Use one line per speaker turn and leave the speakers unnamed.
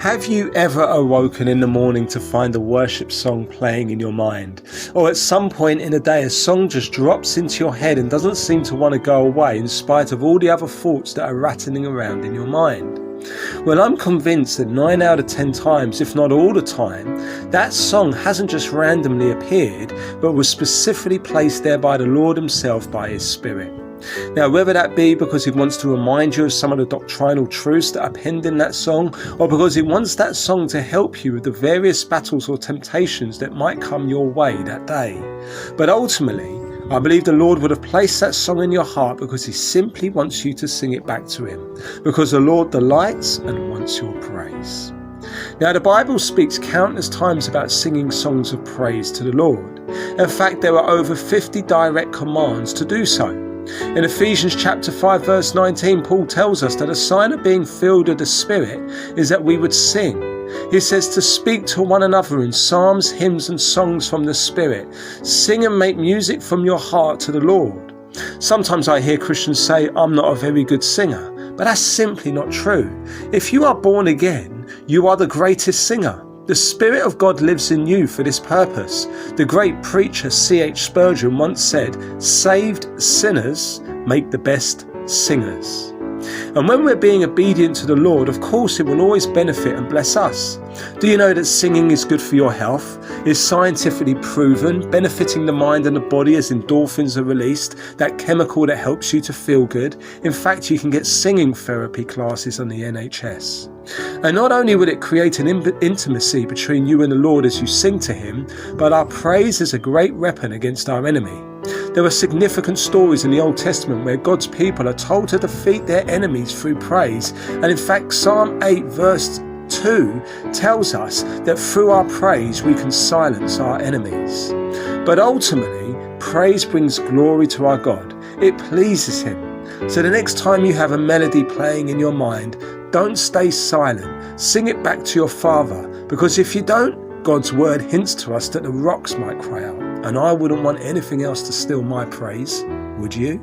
Have you ever awoken in the morning to find a worship song playing in your mind? Or at some point in the day a song just drops into your head and doesn't seem to want to go away in spite of all the other thoughts that are rattling around in your mind? Well, I'm convinced that 9 out of 10 times, if not all the time, that song hasn't just randomly appeared, but was specifically placed there by the Lord himself by his Spirit. Now, whether that be because he wants to remind you of some of the doctrinal truths that are penned in that song, or because he wants that song to help you with the various battles or temptations that might come your way that day. But ultimately, I believe the Lord would have placed that song in your heart because he simply wants you to sing it back to him, because the Lord delights and wants your praise. Now, the Bible speaks countless times about singing songs of praise to the Lord. In fact, there are over 50 direct commands to do so. In Ephesians chapter 5 verse 19, Paul tells us that a sign of being filled with the Spirit is that we would sing. He says to speak to one another in psalms, hymns and songs from the Spirit. Sing and make music from your heart to the Lord. Sometimes I hear Christians say, I'm not a very good singer, but that's simply not true. If you are born again, you are the greatest singer. The Spirit of God lives in you for this purpose. The great preacher C.H. Spurgeon once said, "Saved sinners make the best singers." And when we're being obedient to the Lord, of course it will always benefit and bless us. Do you know that singing is good for your health? It's scientifically proven, benefiting the mind and the body as endorphins are released, that chemical that helps you to feel good. In fact, you can get singing therapy classes on the NHS. And not only will it create an intimacy between you and the Lord as you sing to him, but our praise is a great weapon against our enemy. There are significant stories in the Old Testament where God's people are told to defeat their enemies through praise. And in fact, Psalm 8 verse 2 tells us that through our praise we can silence our enemies. But ultimately, praise brings glory to our God. It pleases him. So the next time you have a melody playing in your mind, don't stay silent. Sing it back to your Father, because if you don't, God's word hints to us that the rocks might cry out. And I wouldn't want anything else to steal my praise, would you?